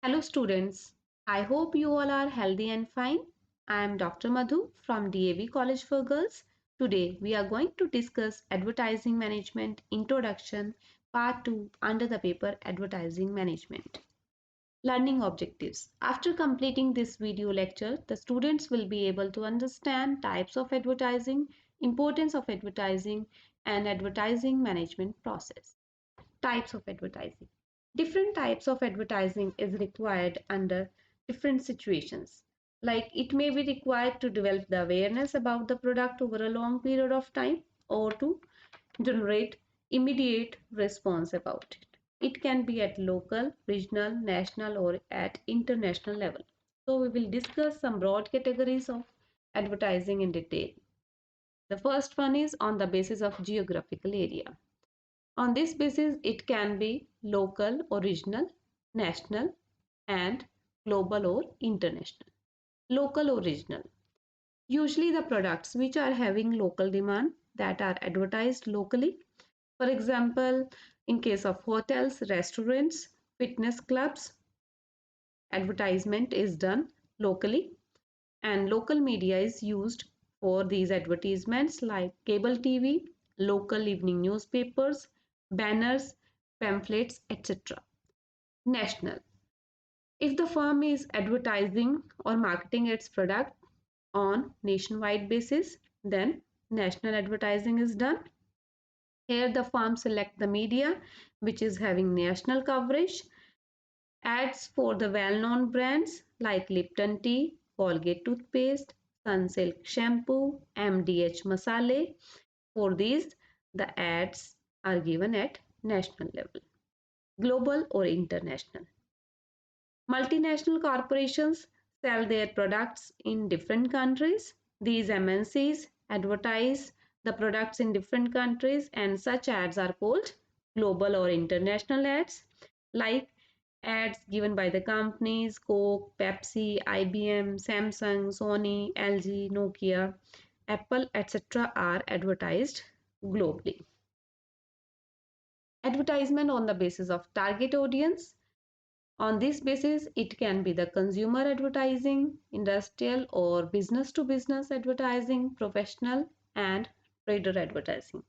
Hello students, I hope you all are healthy and fine. I am Dr. Madhu from DAV College for Girls. Today we are going to discuss Advertising Management Introduction Part 2 under the paper Advertising Management. Learning objectives. After completing this video lecture, the students will be able to understand types of advertising, importance of advertising, and advertising management process. Types of advertising. Different types of advertising is required under different situations. Like it may be required to develop the awareness about the product over a long period of time or to generate immediate response about it. It can be at local, regional, national or at international level. So we will discuss some broad categories of advertising in detail. The first one is on the basis of geographical area. On this basis, it can be local, original, national, and global or international. Local or regional. Usually the products which are having local demand that are advertised locally. For example, in case of hotels, restaurants, fitness clubs, advertisement is done locally and local media is used for these advertisements like cable TV, local evening newspapers, banners, pamphlets, etc. National. If the firm is advertising or marketing its product on nationwide basis, then national advertising is done. Here the firm select the media which is having national coverage. Ads for the well-known brands like Lipton Tea, Colgate toothpaste, Sunsilk shampoo, MDH masale. For these, the ads are given at national level, global or international. Multinational corporations sell their products in different countries. These MNCs advertise the products in different countries, and such ads are called global or international ads, like ads given by the companies Coke, Pepsi, IBM, Samsung, Sony, LG, Nokia, Apple, etc. are advertised globally. Advertisement on the basis of target audience. On this basis, it can be the consumer advertising, industrial or business to business advertising, professional and trader advertising.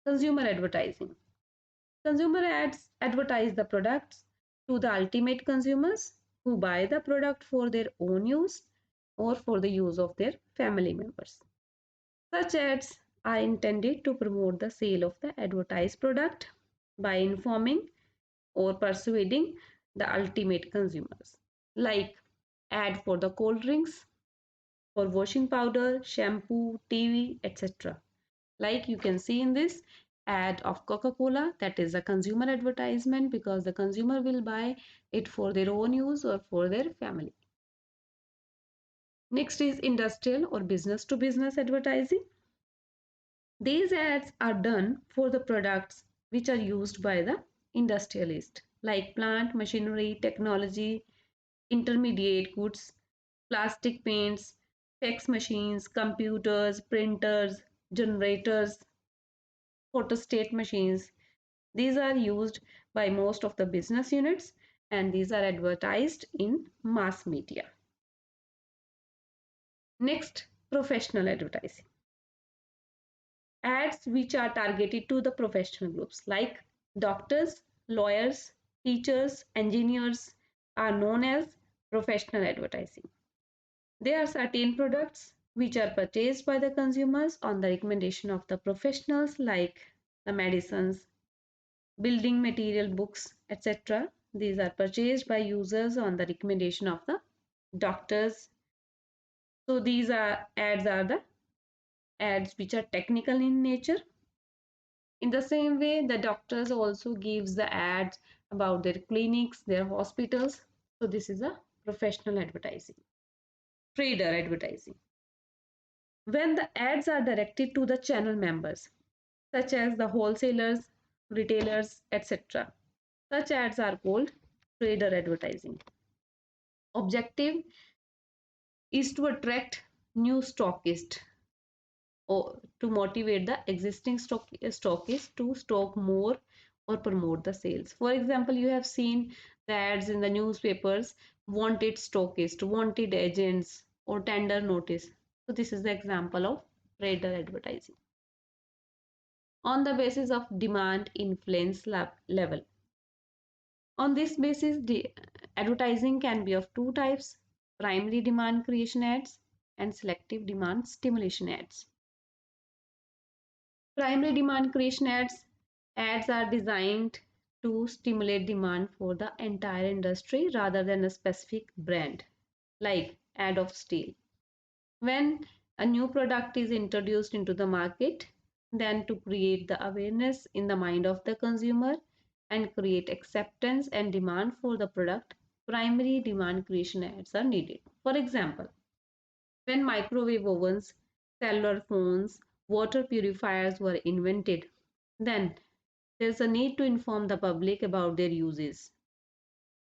Consumer advertising. Consumer ads advertise the products to the ultimate consumers who buy the product for their own use or for the use of their family members. Such ads are intended to promote the sale of the advertised product by informing or persuading the ultimate consumers, like ad for the cold drinks, for washing powder, shampoo, TV, etc. Like you can see in this ad of Coca-Cola, that is a consumer advertisement because the consumer will buy it for their own use or for their family. Next is industrial or business to business advertising. These ads are done for the products which are used by the industrialist, like plant, machinery, technology, intermediate goods, plastic paints, fax machines, computers, printers, generators, photostat machines. These are used by most of the business units and these are advertised in mass media. Next, professional advertising. Ads which are targeted to the professional groups like doctors, lawyers, teachers, engineers are known as professional advertising. There are certain products which are purchased by the consumers on the recommendation of the professionals like the medicines, building material, books, etc. These are purchased by users on the recommendation of the doctors. So these are the ads which are technical in nature. In the same way, the doctors also gives the ads about their clinics, their hospitals. So this is a professional advertising. Trader advertising. When the ads are directed to the channel members, such as the wholesalers, retailers, etc. Such ads are called trader advertising. Objective is to attract new stockists or to motivate the existing stockists to stock more or promote the sales. For example, you have seen The ads in the newspapers, wanted stockist, wanted agents, or tender notice. So this is the example of trader advertising. On the basis of demand influence level. On this basis, the advertising can be of two types: primary demand creation ads and selective demand stimulation ads. Primary demand creation ads are designed to stimulate demand for the entire industry rather than a specific brand, like ad of steel. When a new product is introduced into the market, then to create the awareness in the mind of the consumer and create acceptance and demand for the product, primary demand creation ads are needed. For example, when microwave ovens, cellular phones, water purifiers were invented, then there's a need to inform the public about their uses.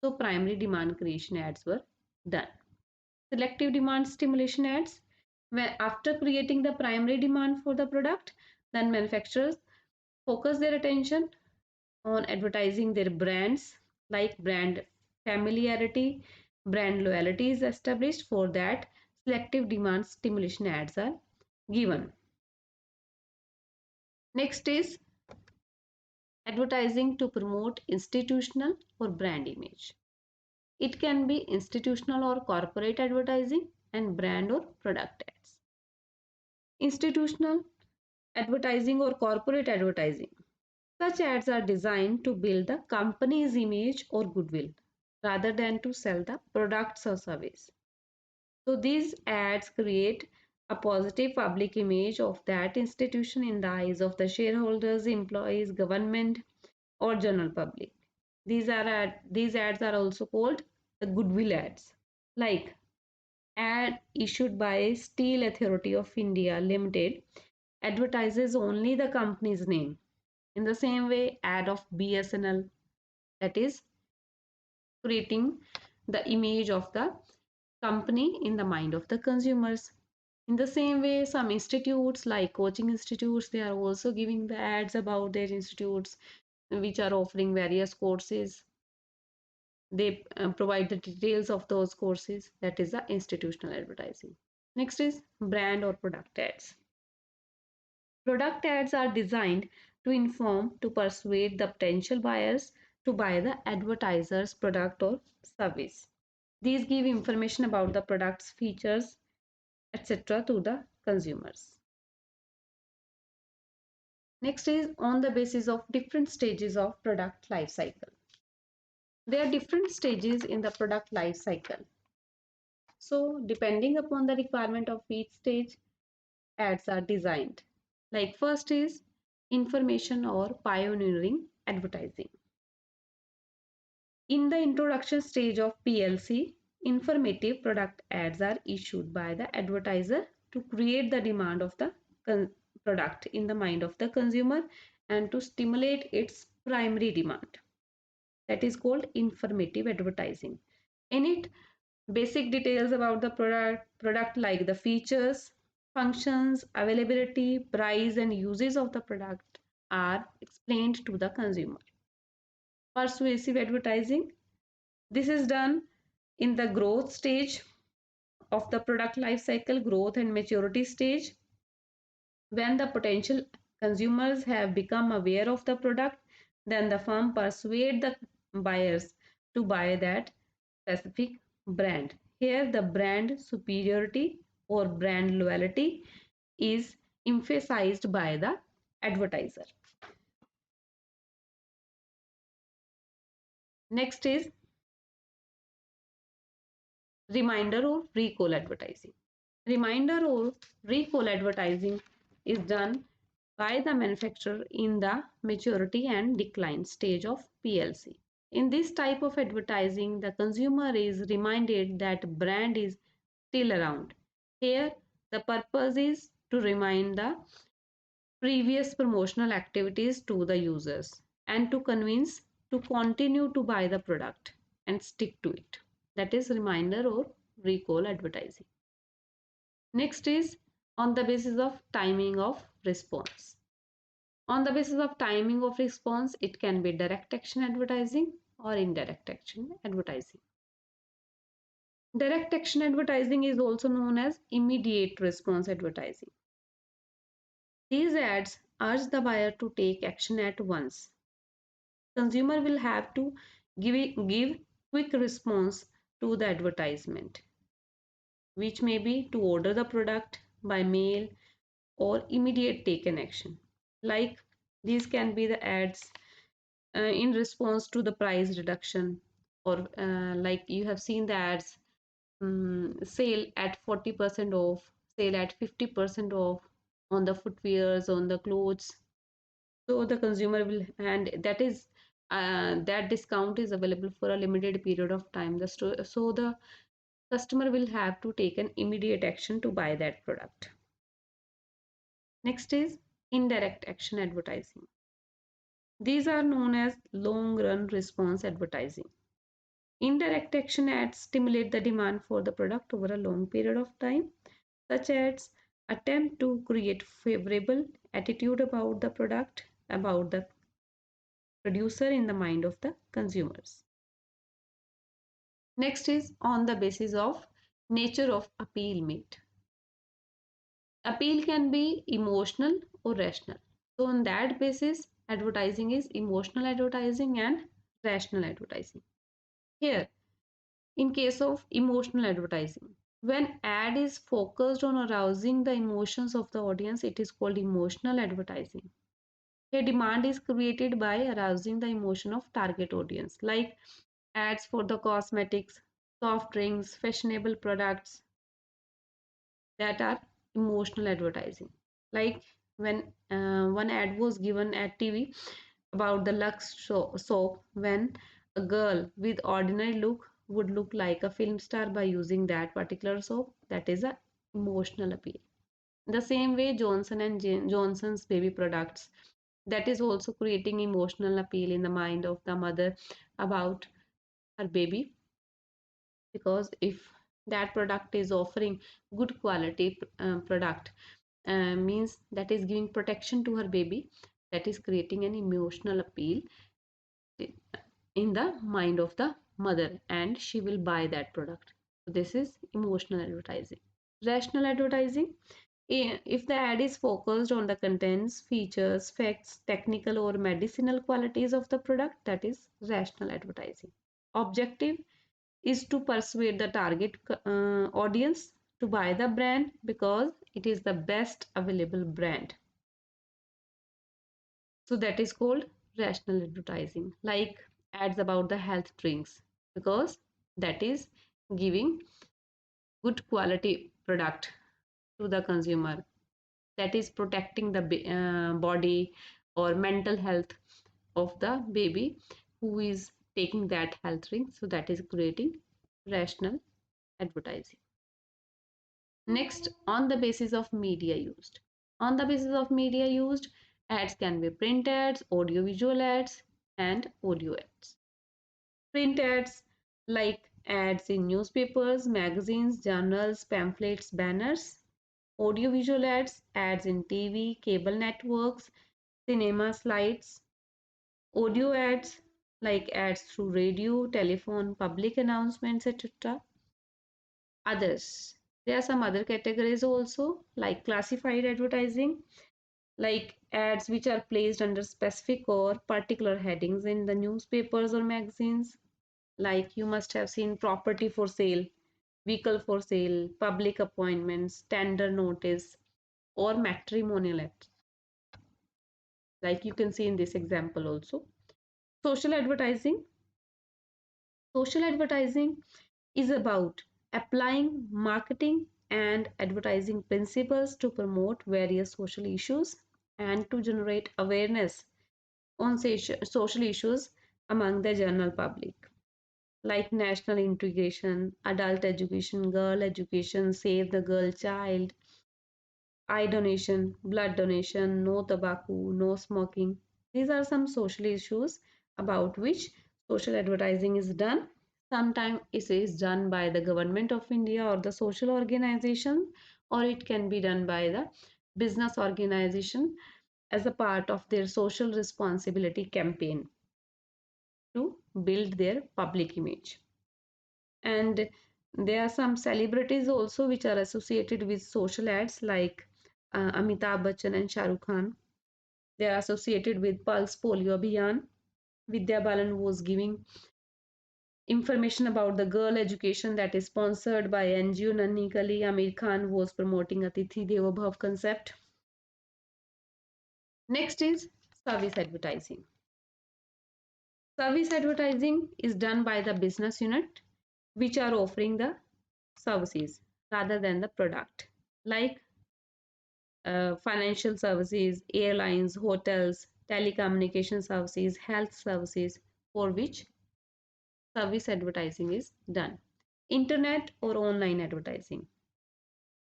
So primary demand creation ads were done. Selective demand stimulation ads, where after creating the primary demand for the product, then manufacturers focus their attention on advertising their brands, like brand familiarity, brand loyalty is established. For that, selective demand stimulation ads are given. Next is advertising to promote institutional or brand image. It can be institutional or corporate advertising and brand or product ads. Institutional advertising or corporate advertising. Such ads are designed to build the company's image or goodwill rather than to sell the products or service. So these ads create a positive public image of that institution in the eyes of the shareholders, employees, government, or general public. These ads are also called the goodwill ads. Like ad issued by Steel Authority of India Limited advertises only the company's name. In the same way, ad of BSNL, that is creating the image of the company in the mind of the consumers. In the same way, some institutes like coaching institutes, they are also giving the ads about their institutes which are offering various courses. They provide the details of those courses. That is the institutional advertising. Next is brand or product ads. Product ads are designed to inform, to persuade the potential buyers to buy the advertiser's product or service. These give information about the product's features, etc. to the consumers. Next is on the basis of different stages of product life cycle. There are different stages in the product life cycle. So depending upon the requirement of each stage, ads are designed. Like first is information or pioneering advertising. In the introduction stage of PLC, informative product ads are issued by the advertiser to create the demand of the product in the mind of the consumer and to stimulate its primary demand. That is called informative advertising. In it, basic details about the product like the features, functions, availability, price, and uses of the product are explained to the consumer. Persuasive advertising. This is done in the growth stage of the product life cycle, growth and maturity stage, when the potential consumers have become aware of the product, then the firm persuade the buyers to buy that specific brand. Here the brand superiority or brand loyalty is emphasized by the advertiser. Next is reminder or recall advertising. Reminder or recall advertising is done by the manufacturer in the maturity and decline stage of PLC. In this type of advertising, the consumer is reminded that brand is still around. Here, the purpose is to remind the previous promotional activities to the users and to convince to continue to buy the product and stick to it. That is reminder or recall advertising. Next is on the basis of timing of response. On the basis of timing of response, it can be direct action advertising or indirect action advertising. Direct action advertising is also known as immediate response advertising. These ads urge the buyer to take action at once. Consumer will have to give quick response to the advertisement, which may be to order the product by mail or immediate take an action. Like these can be the ads in response to the price reduction, or like you have seen the ads, sale at 40% off, sale at 50% off on the footwears, on the clothes. So the consumer will, and that is that discount is available for a limited period of time. So the customer will have to take an immediate action to buy that product. Next is indirect action advertising. These are known as long run response advertising. Indirect action ads stimulate the demand for the product over a long period of time. Such ads attempt to create favorable attitude about the product, about the producer in the mind of the consumers. Next is on the basis of nature of appeal made. Appeal can be emotional or rational. So on that basis, advertising is emotional advertising and rational advertising. Here, in case of emotional advertising, when ad is focused on arousing the emotions of the audience, it is called emotional advertising. Here, demand is created by arousing the emotion of target audience, like ads for the cosmetics, soft drinks, fashionable products, that are emotional advertising. Like when one ad was given at TV about the Lux soap, when a girl with ordinary look would look like a film star by using that particular soap, that is a emotional appeal. The same way Johnson and Johnson's baby products, that is also creating emotional appeal in the mind of the mother about her baby, because if that product is offering good quality product, means that is giving protection to her baby, that is creating an emotional appeal in the mind of the mother, and she will buy that product. So this is emotional advertising. Rational advertising, if the ad is focused on the contents, features, facts, technical or medicinal qualities of the product, that is rational advertising. Objective is to persuade the target audience to buy the brand because it is the best available brand. So that is called rational advertising, like ads about the health drinks, because that is giving good quality product to the consumer, that is protecting the body or mental health of the baby who is taking that health drink. So that is creating rational advertising. Next, on the basis of media used. On the basis of media used, ads can be print ads, audiovisual ads, and audio ads. Print ads like ads in newspapers, magazines, journals, pamphlets, banners. Audiovisual ads, ads in TV, cable networks, cinema slides. Audio ads like ads through radio, telephone, public announcements, etc. Others. There are some other categories also, like classified advertising, like ads which are placed under specific or particular headings in the newspapers or magazines. Like you must have seen property for sale, vehicle for sale, public appointments, tender notice, or matrimonial ads. Like you can see in this example also. Social advertising. Social advertising is about applying marketing and advertising principles to promote various social issues and to generate awareness on social issues among the general public, like national integration, adult education, girl education, save the girl child, eye donation, blood donation, no tobacco, no smoking. These are some social issues about which social advertising is done. Sometimes it is done by the government of India or the social organization, or it can be done by the business organization as a part of their social responsibility campaign. to build their public image. And there are some celebrities also which are associated with social ads like Amitabh Bachchan and Shah Rukh Khan. They are associated with Pulse Polio Abhiyan. Vidya Balan was giving information about the girl education that is sponsored by NGO Nanni Kali. Amir Khan was promoting Atithi Devo Bhav concept. Next is service advertising. Service advertising is done by the business unit which are offering the services rather than the product, like financial services, airlines, hotels, telecommunication services, health services, for which service advertising is done. Internet or online advertising.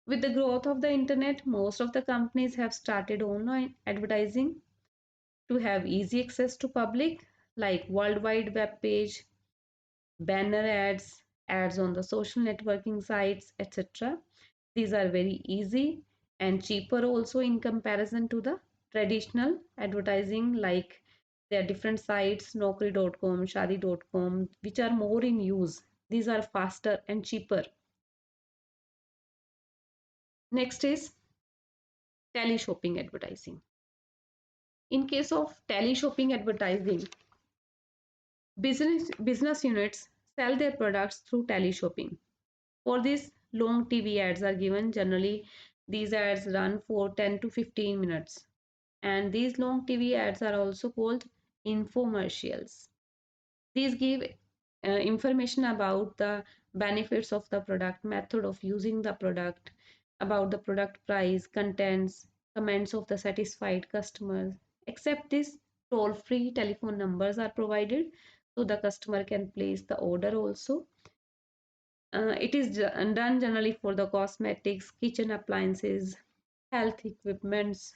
With the growth of the internet, most of the companies have started online advertising to have easy access to public, like worldwide web page, banner ads, ads on the social networking sites, etc. These are very easy and cheaper also in comparison to the traditional advertising, like there are different sites, Naukri.com, Shadi.com, which are more in use. These are faster and cheaper. Next is tele shopping advertising. In case of tele shopping advertising, business units sell their products through tele shopping. For this, long TV ads are given. Generally, these ads run for 10 to 15 minutes. And these long TV ads are also called infomercials. These give information about the benefits of the product, method of using the product, about the product price, contents, comments of the satisfied customers. Except this, toll-free telephone numbers are provided so the customer can place the order also. It is done generally for the cosmetics, kitchen appliances, health equipments,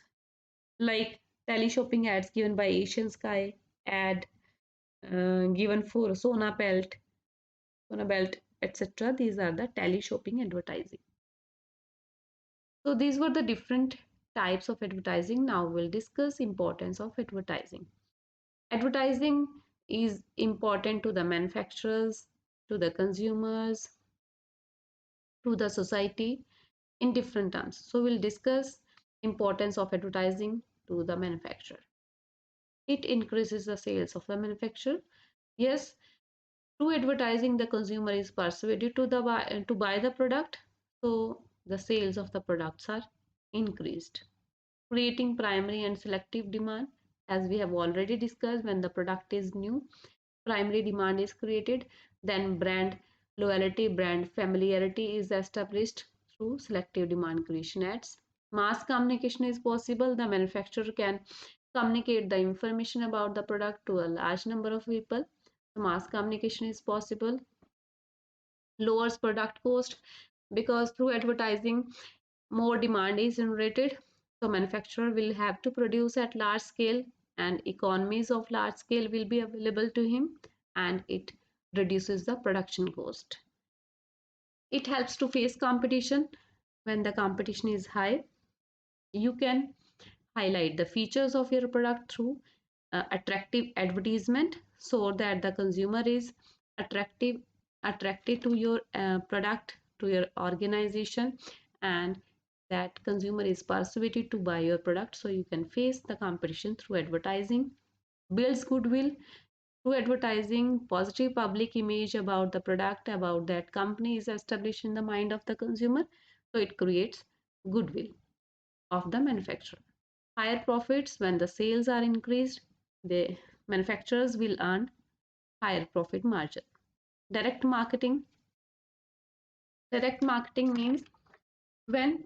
like tele-shopping ads given by Asian Sky, ad given for Sona Belt, etc. These are the tele-shopping advertising. So these were the different types of advertising. Now we'll discuss importance of advertising. Advertising is important to the manufacturers, to the consumers, to the society in different terms. So we'll discuss importance of advertising to the manufacturer. It increases the sales of the manufacturer. Yes, through advertising, the consumer is persuaded to buy the product, so the sales of the products are increased. Creating primary and selective demand, as we have already discussed, when the product is new, primary demand is created, then brand loyalty, brand familiarity is established through selective demand creation ads. Mass communication is possible. The manufacturer can communicate the information about the product to a large number of people. So mass communication is possible. Lowers product cost because through advertising more demand is generated. So manufacturer will have to produce at large scale and economies of large scale will be available to him, and it reduces the production cost. It helps to face competition. When the competition is high, you can highlight the features of your product through attractive advertisement so that the consumer is attractive attracted to your product, to your organization, and that consumer is persuaded to buy your product. So you can face the competition through advertising. Builds goodwill through advertising. Positive public image about the product, about that company is established in the mind of the consumer, so it creates goodwill of the manufacturer. Higher profits. When the sales are increased, the manufacturers will earn higher profit margin. Direct marketing. Direct marketing means when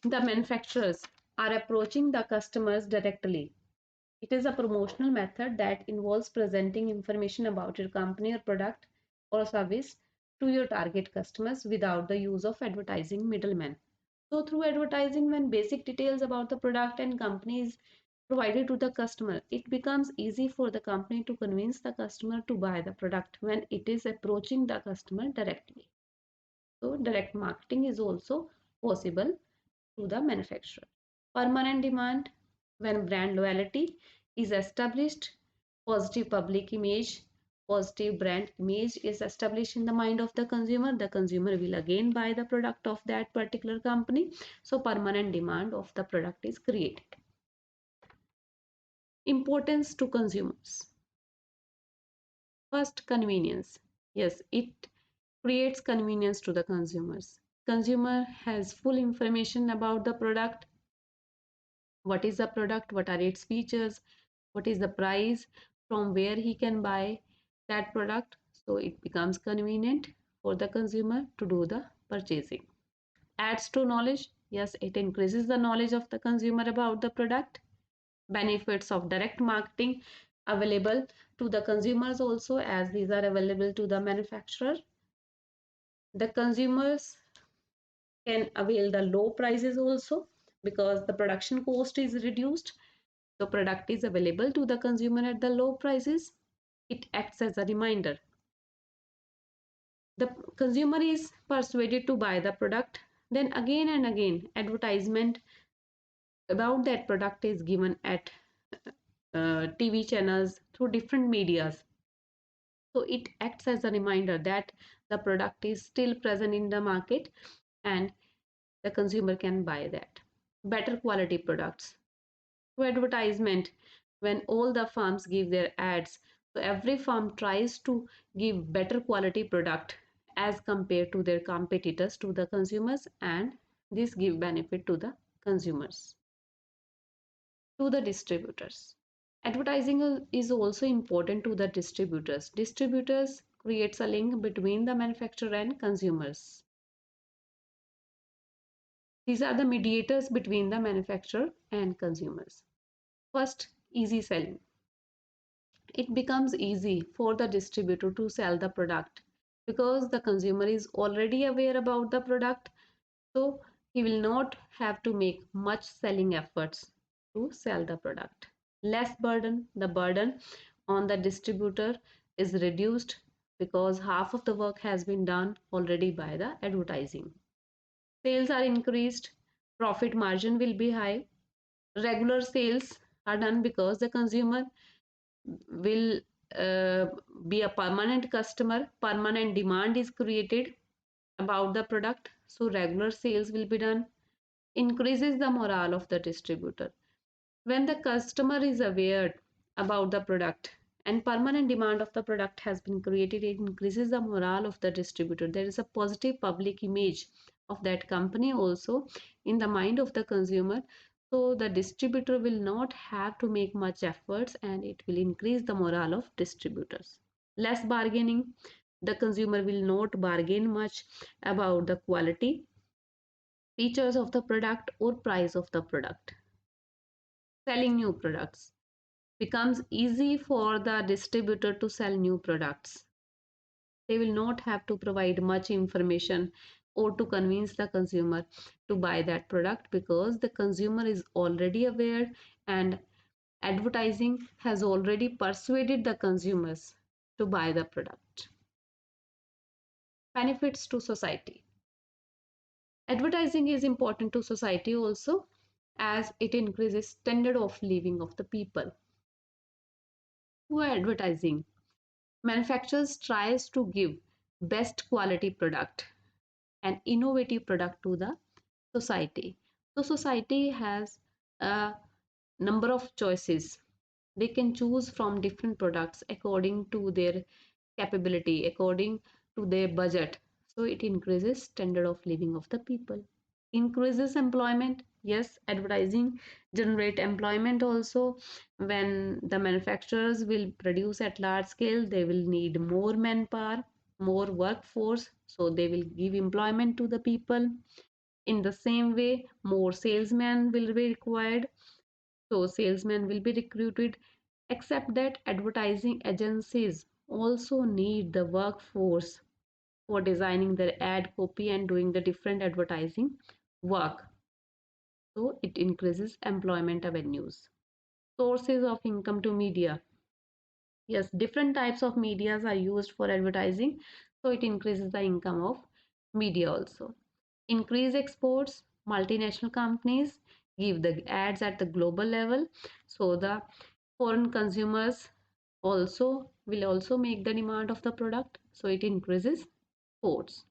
the manufacturers are approaching the customers directly. It is a promotional method that involves presenting information about your company or product or service to your target customers without the use of advertising middlemen. So through advertising, when basic details about the product and company is provided to the customer, it becomes easy for the company to convince the customer to buy the product when it is approaching the customer directly. So direct marketing is also possible to the manufacturer. Permanent demand, when brand loyalty is established Positive public image, positive brand image is established in the mind of the consumer will again buy the product of that particular company, so permanent demand of the product is created. Importance to consumers. First, convenience. Yes, it creates convenience to the consumers. Consumer has full information about the product. What is the product? What are its features? What is the price? From where he can buy that product? So it becomes convenient for the consumer to do the purchasing. Adds to knowledge. Yes, it increases the knowledge of the consumer about the product. Benefits of direct marketing available to the consumers also, as these are available to the manufacturer. The consumers can avail the low prices also because the production cost is reduced. The product is available to the consumer at the low prices. It acts as a reminder. The consumer is persuaded to buy the product. Then again and again, advertisement about that product is given at TV channels through different medias. So it acts as a reminder that the product is still present in the market and the consumer can buy that. Better quality products. To advertisement, when all the firms give their ads, so every firm tries to give better quality product as compared to their competitors to the consumers, and this give benefit to the consumers. To the distributors, advertising is also important to the distributors. Distributors creates a link between the manufacturer and consumers. These are the mediators between the manufacturer and consumers. First, easy selling. It becomes easy for the distributor to sell the product because the consumer is already aware about the product, so he will not have to make much selling efforts to sell the product. Less burden. The burden on the distributor is reduced because half of the work has been done already by the advertising. Sales are increased, profit margin will be high. Regular sales are done because the consumer will uh, be a permanent customer. Permanent demand is created about the product, so regular sales will be done. Increases the morale of the distributor. When the customer is aware about the product and permanent demand of the product has been created, it increases the morale of the distributor. There is a positive public image of that company also in the mind of the consumer, so the distributor will not have to make much efforts and it will increase the morale of distributors. Less bargaining. The consumer will not bargain much about the quality, features of the product or price of the product. Selling new products. Becomes easy for the distributor to sell new products. They will not have to provide much information or to convince the consumer to buy that product because the consumer is already aware and advertising has already persuaded the consumers to buy the product. Benefits to society. Advertising is important to society also as it increases standard of living of the people. Through advertising, manufacturers tries to give best quality product and innovative product to the society. So society has a number of choices. They can choose from different products according to their capability, according to their budget. So it increases standard of living of the people. Increases employment. Yes, advertising generate employment also. When the manufacturers will produce at large scale, they will need more manpower, more workforce, so they will give employment to the people. In the same way, more salesmen will be required, so salesmen will be recruited. Except that advertising agencies also need the workforce for designing their ad copy and doing the different advertising work. So it increases employment avenues. Sources of income to media. Yes, different types of medias are used for advertising, so it increases the income of media also. Increase exports. Multinational companies give the ads at the global level, so the foreign consumers Also will also make the demand of the product, so it increases force.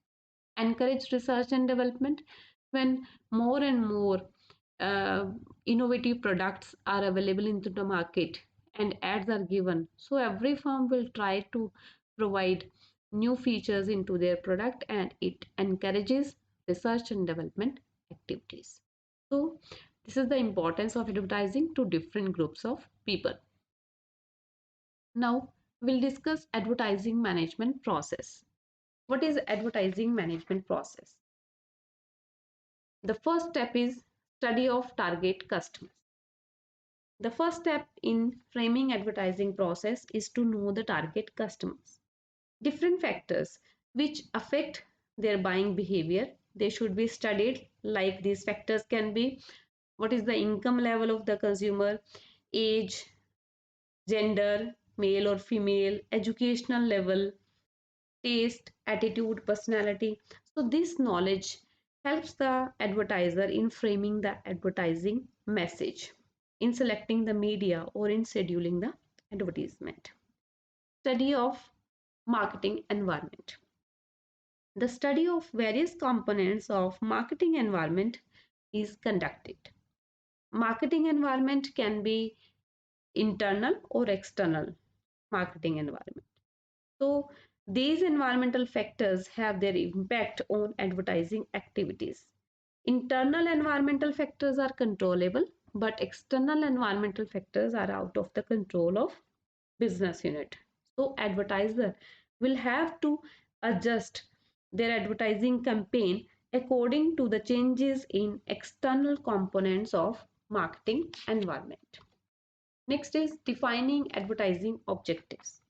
Encourage research and development. When more and more uh, innovative products are available into the market and ads are given, so every firm will try to provide new features into their product, and it encourages research and development activities. So this is the importance of advertising to different groups of people. Now we'll discuss advertising management process. What is advertising management process? The first step is study of target customers. The first step in framing advertising process is to know the target customers. Different factors which affect their buying behavior, they should be studied. Like these factors can be: what is the income level of the consumer, age, gender, male or female, educational level, taste, attitude, personality. So this knowledge helps the advertiser in framing the advertising message, in selecting the media, or in scheduling the advertisement. Study of marketing environment. The study of various components of marketing environment is conducted. Marketing environment can be internal or external marketing environment. So these environmental factors have their impact on advertising activities. Internal environmental factors are controllable, but external environmental factors are out of the control of business unit. So advertiser will have to adjust their advertising campaign according to the changes in external components of marketing environment. Next is defining advertising objectives.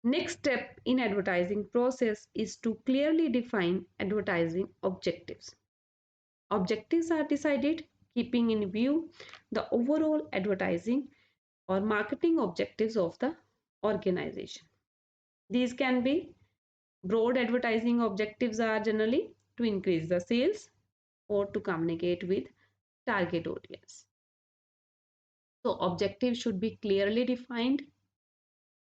Next step in advertising process is to clearly define advertising objectives. Objectives are decided keeping in view the overall advertising or marketing objectives of the organization. These can be: broad advertising objectives are generally to increase the sales or to communicate with target audience. So objectives should be clearly defined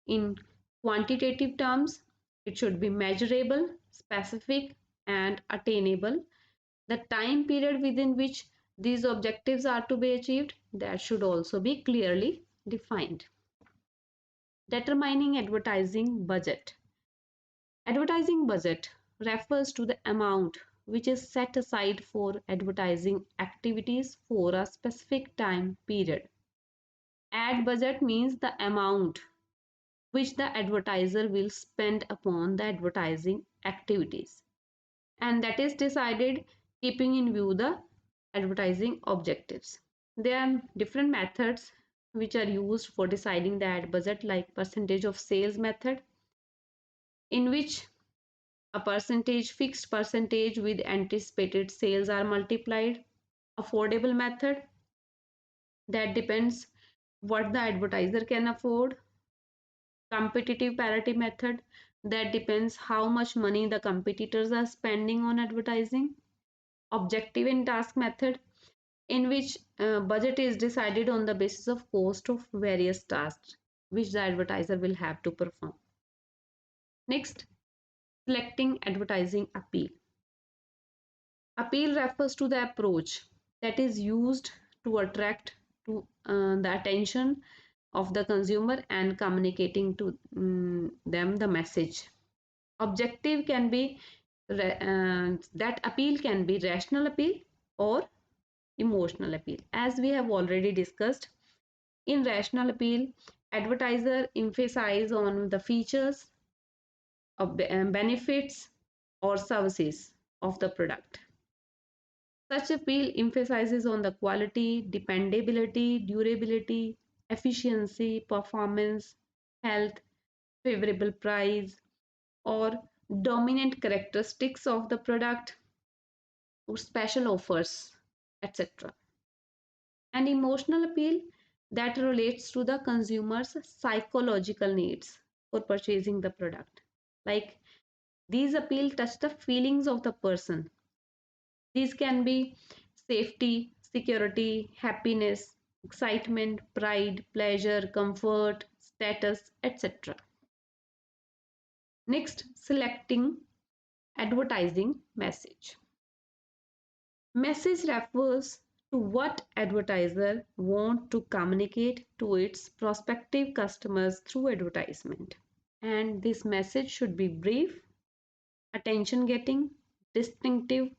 in quantitative terms. It should be measurable, specific, and attainable. The time period within which these objectives are to be achieved, that should also be clearly defined. Determining advertising budget. Advertising budget refers to the amount which is set aside for advertising activities for a specific time period. Ad budget means the amount which the advertiser will spend upon the advertising activities, and that is decided keeping in view the advertising objectives. There are different methods which are used for deciding the ad budget, like percentage of sales method, in which a percentage, fixed percentage with anticipated sales are multiplied. Affordable method, that depends what the advertiser can afford. Competitive parity method, that depends how much money the competitors are spending on advertising. Objective and task method, in which budget is decided on the basis of cost of various tasks which the advertiser will have to perform. Next, selecting advertising appeal. Appeal refers to the approach that is used to attract to the attention of the consumer and communicating to them the message. Objective can be that appeal can be rational appeal or emotional appeal. As we have already discussed, in rational appeal, advertiser emphasize on the features of benefits or services of the product. Such appeal emphasizes on the quality, dependability, durability, efficiency, performance, health, favorable price, or dominant characteristics of the product, or special offers, etc. And emotional appeal, that relates to the consumer's psychological needs for purchasing the product. Like these appeal touch the feelings of the person. These can be safety, security, happiness, excitement, pride, pleasure, comfort, status, etc. Next, selecting advertising message. Message refers to what advertiser want to communicate to its prospective customers through advertisement. And this message should be brief, attention getting, distinctive,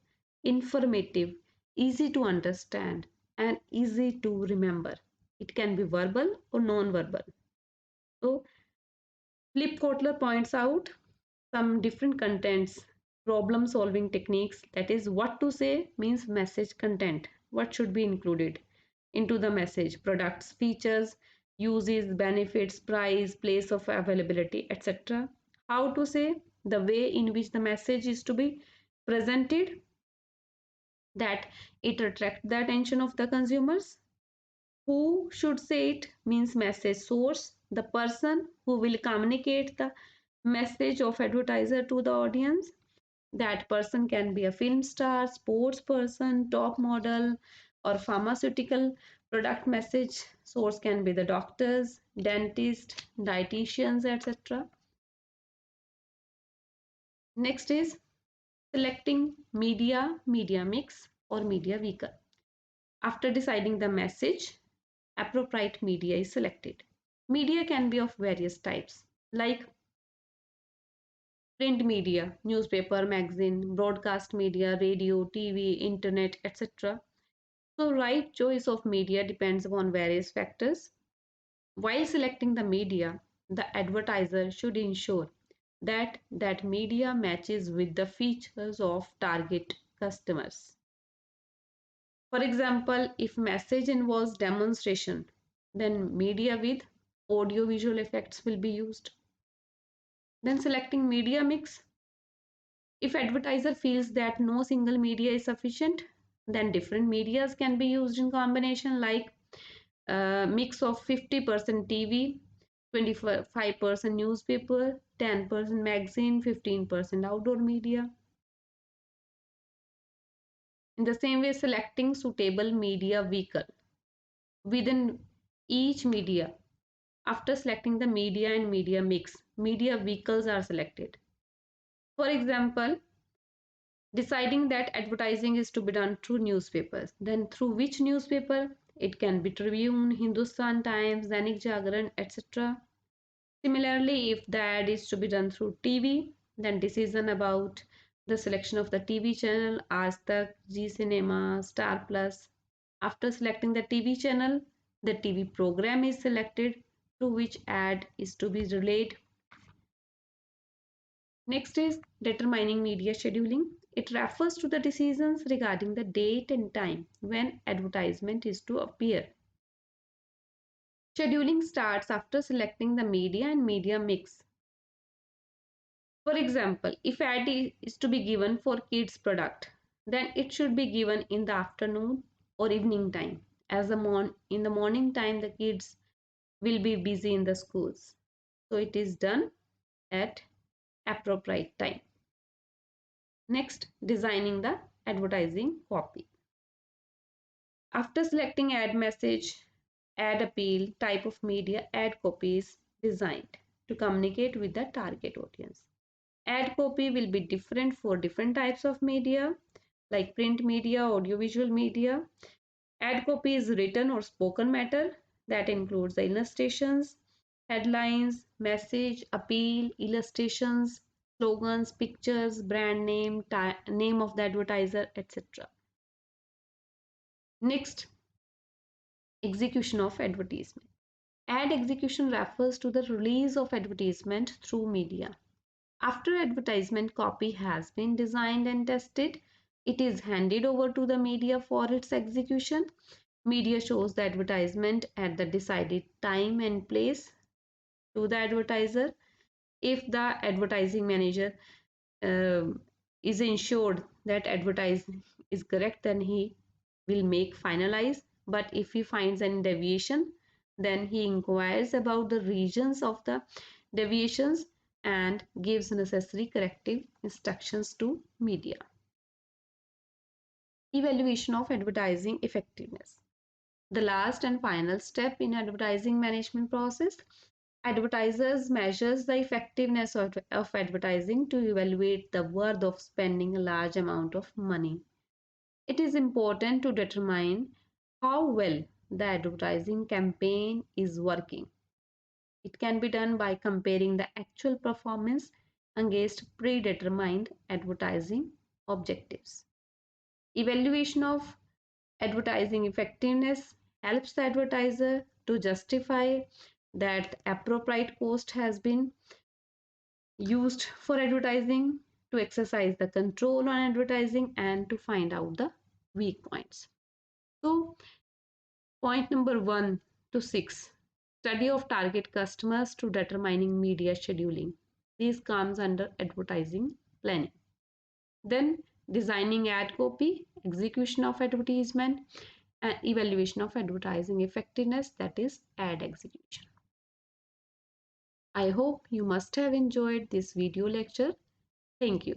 informative, easy to understand, and easy to remember. It can be verbal or non-verbal. So Flip Kotler points out some different contents, problem solving techniques, that is what to say means message content, what should be included into the message, products, features, uses, benefits, price, place of availability, etc. How to say, the way in which the message is to be presented, that it attracts the attention of the consumers. Who should say it means message source, the person who will communicate the message of advertiser to the audience. That person can be a film star, sports person, top model, or pharmaceutical product. Message source can be the doctors, dentists, dietitians, etc. Next is selecting media mix, or media vehicle. After deciding the message, appropriate media is selected. Media can be of various types, like print media, newspaper, magazine, broadcast media, radio, TV, internet, etc. So, right choice of media depends upon various factors. While selecting the media, the advertiser should ensure that that media matches with the features of target customers. For example, if message involves demonstration, then media with audio visual effects will be used. Then selecting media mix. If advertiser feels that no single media is sufficient, then different medias can be used in combination, like mix of 50% TV, 25% newspaper, 10% magazine, 15% outdoor media. In the same way, selecting suitable media vehicle within each media. After selecting the media and media mix, media vehicles are selected. For example, deciding that advertising is to be done through newspapers, then through which newspaper? It can be Tribune, Hindustan Times, Dainik Jagran, etc. Similarly, if the ad is to be done through TV, then decision about the selection of the TV channel, Aaj Tak, Zee Cinema, Star Plus. After selecting the TV channel, the TV program is selected through which ad is to be relayed. Next is determining media scheduling. It refers to the decisions regarding the date and time when advertisement is to appear. Scheduling starts after selecting the media and media mix. For example, if ad is to be given for kids product, then it should be given in the afternoon or evening time, as in the morning time the kids will be busy in the schools. So it is done at appropriate time. Next, designing the advertising copy. After selecting ad message, ad appeal, type of media, ad copy is designed to communicate with the target audience. Ad copy will be different for different types of media, like print media, audiovisual media. Ad copy is written or spoken matter that includes the illustrations, headlines, message, appeal, illustrations, slogans, pictures, brand name, name of the advertiser, etc. Next, execution of advertisement. Ad execution refers to the release of advertisement through media. After advertisement copy has been designed and tested, it is handed over to the media for its execution. Media shows the advertisement at the decided time and place to the advertiser. If the advertising manager uh, is ensured that advertising is correct, then he will make finalize. But if he finds any deviation, then he inquires about the reasons of the deviations and gives necessary corrective instructions to media. Evaluation of advertising effectiveness. The last and final step in advertising management process. Advertisers measures the effectiveness of advertising to evaluate the worth of spending a large amount of money. It is important to determine how well the advertising campaign is working. It can be done by comparing the actual performance against predetermined advertising objectives. Evaluation of advertising effectiveness helps the advertiser to justify that appropriate cost has been used for advertising, to exercise the control on advertising, and to find out the weak points. So, point number 1 to 6, study of target customers to determining media scheduling. This comes under advertising planning. Then, designing ad copy, execution of advertisement, and evaluation of advertising effectiveness, that is ad execution. I hope you must have enjoyed this video lecture. Thank you.